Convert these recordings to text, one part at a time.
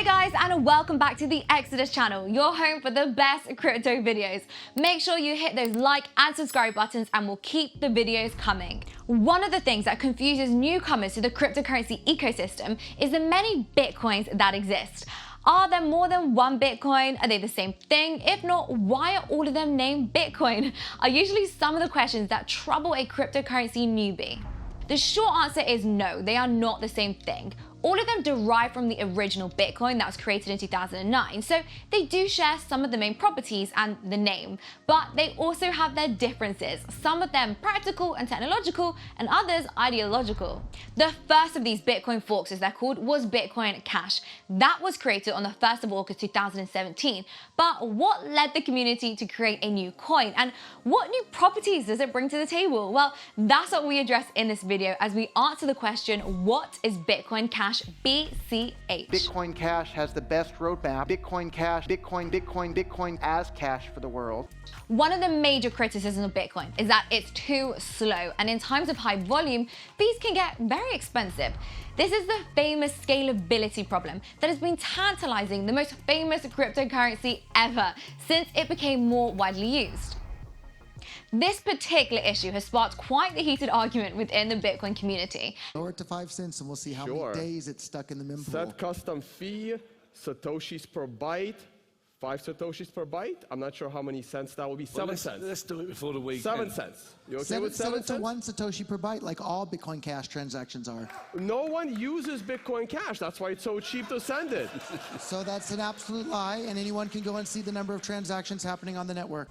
Guys, and welcome back to the Exodus channel, your home for the best crypto videos. Make sure you hit those like and subscribe buttons and we'll keep the videos coming. One of the things that confuses newcomers to the cryptocurrency ecosystem is the many Bitcoins that exist. Are there more than one Bitcoin? Are they the same thing? If not, why are all of them named Bitcoin? Are usually some of the questions that trouble a cryptocurrency newbie. The short answer is no, they are not the same thing. All of them derive from the original Bitcoin that was created in 2009, so they do share some of the main properties and the name, but they also have their differences, some of them practical and technological, and others ideological. The first of these Bitcoin forks, as they're called, was Bitcoin Cash. That was created on the 1st of August 2017, but what led the community to create a new coin, and what new properties does it bring to the table? Well, that's what we address in this video as we answer the question, what is Bitcoin Cash BCH? Bitcoin Cash has the best roadmap. Bitcoin Cash, Bitcoin as cash for the world. One of the major criticisms of Bitcoin is that it's too slow, and in times of high volume, fees can get very expensive. This is the famous scalability problem that has been tantalizing the most famous cryptocurrency ever since it became more widely used. This particular issue has sparked quite the heated argument within the Bitcoin community. Lower it to 5 cents and we'll see how many days it's stuck in the mempool. Set custom fee, Satoshis per byte, 5 Satoshis per byte. I'm not sure how many cents that will be. 7 cents. Let's do it before the weekend. 7 cents. You okay with 7 Set it cents? to 1 Satoshi per byte, like all Bitcoin Cash transactions are. No one uses Bitcoin Cash. That's why it's so cheap to send it. So that's an absolute lie, and anyone can go and see the number of transactions happening on the network.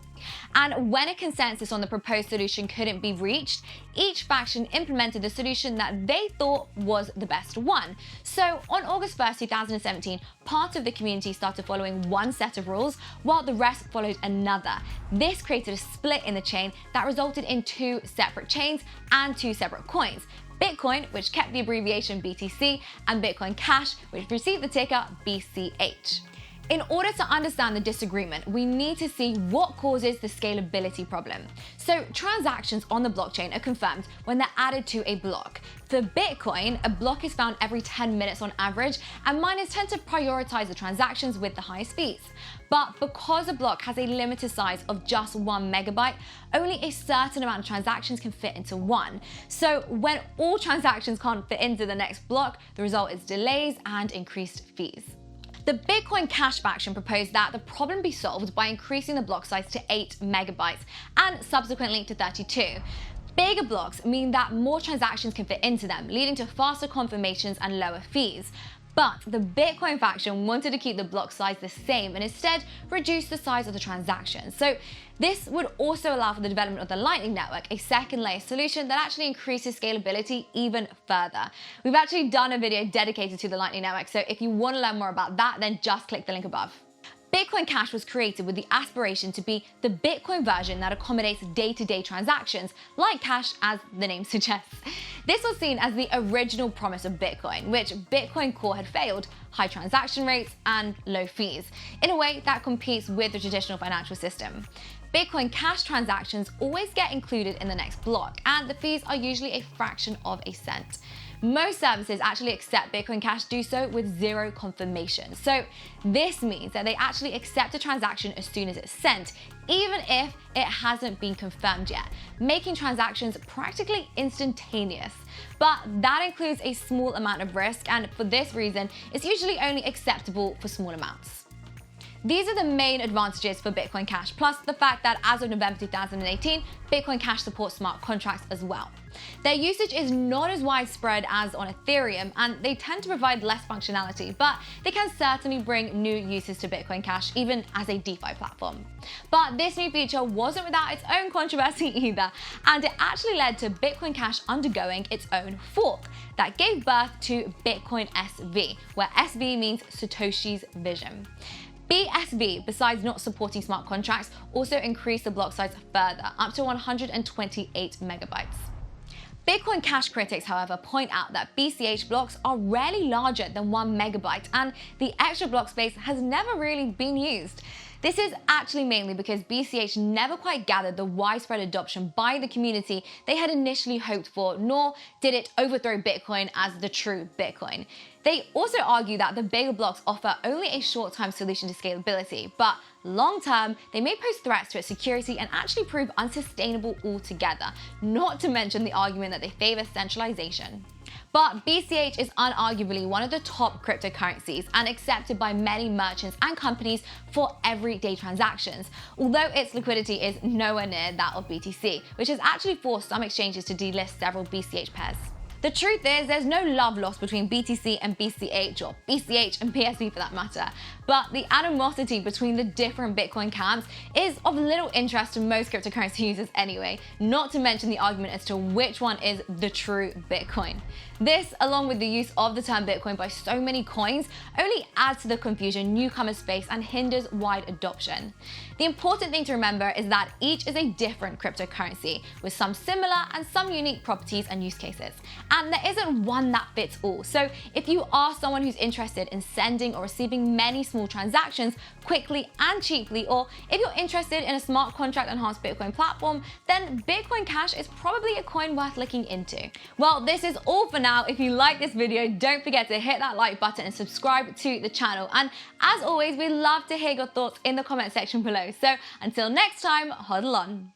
And when a consensus on the proposed solution couldn't be reached, each faction implemented the solution that they thought was the best one. So on August 1st, 2017, part of the community started following one set of rules, while the rest followed another. This created a split in the chain that resulted in 2 separate chains and 2 separate coins. Bitcoin, which kept the abbreviation BTC, and Bitcoin Cash, which received the ticker BCH. In order to understand the disagreement, we need to see what causes the scalability problem. So transactions on the blockchain are confirmed when they're added to a block. For Bitcoin, a block is found every 10 minutes on average, and miners tend to prioritize the transactions with the highest speeds. But because a block has a limited size of just 1 megabyte, only a certain amount of transactions can fit into one. So when all transactions can't fit into the next block, the result is delays and increased fees. The Bitcoin Cash faction proposed that the problem be solved by increasing the block size to 8 megabytes and subsequently to 32. Bigger blocks mean that more transactions can fit into them, leading to faster confirmations and lower fees. But the Bitcoin faction wanted to keep the block size the same and instead reduce the size of the transactions. So this would also allow for the development of the Lightning Network, a second layer solution that actually increases scalability even further. We've actually done a video dedicated to the Lightning Network, so if you want to learn more about that, then just click the link above. Bitcoin Cash was created with the aspiration to be the Bitcoin version that accommodates day-to-day transactions, like cash as the name suggests. This was seen as the original promise of Bitcoin, which Bitcoin Core had failed: high transaction rates and low fees, in a way that competes with the traditional financial system. Bitcoin Cash transactions always get included in the next block, and the fees are usually a fraction of a cent. Most services actually accept Bitcoin Cash do so with 0 confirmation. So this means that they actually accept a transaction as soon as it's sent, even if it hasn't been confirmed yet, making transactions practically instantaneous. But that includes a small amount of risk, and for this reason, it's usually only acceptable for small amounts. These are the main advantages for Bitcoin Cash, plus the fact that as of November 2018, Bitcoin Cash supports smart contracts as well. Their usage is not as widespread as on Ethereum, and they tend to provide less functionality, but they can certainly bring new uses to Bitcoin Cash, even as a DeFi platform. But this new feature wasn't without its own controversy either, and it actually led to Bitcoin Cash undergoing its own fork that gave birth to Bitcoin SV, where SV means Satoshi's vision. BSV, besides not supporting smart contracts, also increased the block size further, up to 128 megabytes. Bitcoin Cash critics, however, point out that BCH blocks are rarely larger than 1 megabyte, and the extra block space has never really been used. This is actually mainly because BCH never quite gathered the widespread adoption by the community they had initially hoped for, nor did it overthrow Bitcoin as the true Bitcoin. They also argue that the bigger blocks offer only a short-term solution to scalability, but long-term, they may pose threats to its security and actually prove unsustainable altogether, not to mention the argument that they favor centralization. But BCH is unarguably one of the top cryptocurrencies and accepted by many merchants and companies for everyday transactions, although its liquidity is nowhere near that of BTC, which has actually forced some exchanges to delist several BCH pairs. The truth is, there's no love lost between BTC and BCH, or BCH and BSV for that matter, but the animosity between the different Bitcoin camps is of little interest to most cryptocurrency users anyway, not to mention the argument as to which one is the true Bitcoin. This, along with the use of the term Bitcoin by so many coins, only adds to the confusion newcomers face and hinders wide adoption. The important thing to remember is that each is a different cryptocurrency, with some similar and some unique properties and use cases. And there isn't one that fits all. So if you are someone who's interested in sending or receiving many small transactions quickly and cheaply, or if you're interested in a smart contract enhanced Bitcoin platform, then Bitcoin Cash is probably a coin worth looking into. Well, this is all for now. If you like this video, don't forget to hit that like button and subscribe to the channel. And as always, we love to hear your thoughts in the comment section below. So until next time, hodl on.